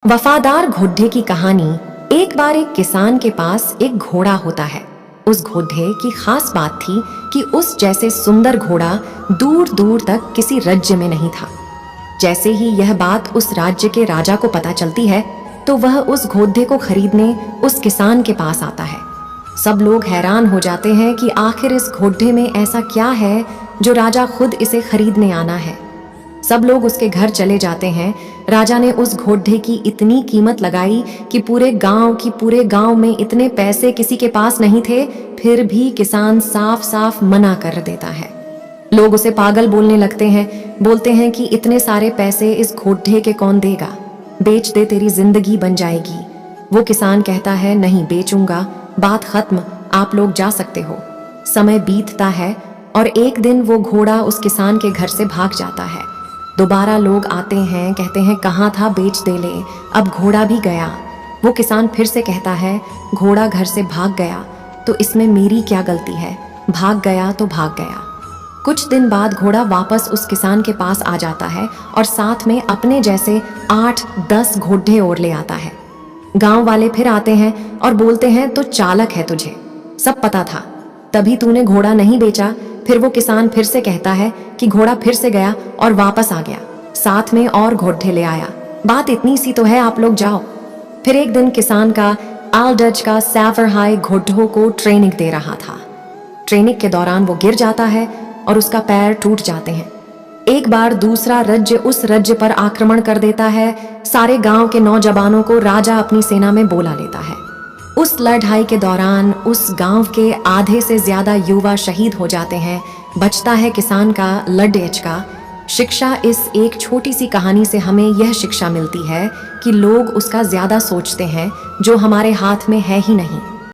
वफादार घोड़े की कहानी। एक बार एक किसान के पास एक घोड़ा होता है। उस घोड़े की खास बात थी कि उस जैसे सुंदर घोड़ा दूर दूर तक किसी राज्य में नहीं था। जैसे ही यह बात उस राज्य के राजा को पता चलती है तो वह उस घोड़े को खरीदने उस किसान के पास आता है। सब लोग हैरान हो जाते हैं कि आखिर इस घोड़े में ऐसा क्या है जो राजा खुद इसे खरीदने आना है। सब लोग उसके घर चले जाते हैं। राजा ने उस घोड़े की इतनी कीमत लगाई कि पूरे गांव में इतने पैसे किसी के पास नहीं थे, फिर भी किसान साफ साफ मना कर देता है। लोग उसे पागल बोलने लगते हैं, बोलते हैं कि इतने सारे पैसे इस घोड़े के कौन देगा, बेच दे, तेरी जिंदगी बन जाएगी। वो किसान कहता है, नहीं बेचूंगा, बात खत्म, आप लोग जा सकते हो। समय बीतता है और एक दिन वो घोड़ा उस किसान के घर से भाग जाता है। दोबारा लोग आते हैं, कहते हैं कहाँ था, बेच दे ले, अब घोड़ा भी गया। वो किसान फिर से कहता है, घोड़ा घर से भाग गया तो इसमें मेरी क्या गलती है, भाग गया तो भाग गया। कुछ दिन बाद घोड़ा वापस उस किसान के पास आ जाता है और साथ में अपने जैसे 8-10 घोड़े और ले आता है। गांव वाले फिर आते हैं और बोलते हैं, तो चालक है, तुझे सब पता था, तभी तूने घोड़ा नहीं बेचा। फिर वो किसान फिर से कहता है कि घोड़ा फिर से गया और वापस आ गया, साथ में और घोड़े ले आया, बात इतनी सी तो है, आप लोग जाओ। फिर एक दिन किसान का आलडज का सैफरहाई घोड़ों को ट्रेनिंग दे रहा था। ट्रेनिंग के दौरान वो गिर जाता है और उसका पैर टूट जाते हैं। एक बार दूसरा राज्य उस राज्य पर आक्रमण कर देता है। सारे गांव के नौजवानों को राजा अपनी सेना में बुला लेता है। उस लड़ाई के दौरान उस गांव के आधे से ज्यादा युवा शहीद हो जाते हैं। बचता है किसान का लड़ेज का। शिक्षा। इस एक छोटी सी कहानी से हमें यह शिक्षा मिलती है कि लोग उसका ज्यादा सोचते हैं जो हमारे हाथ में है ही नहीं।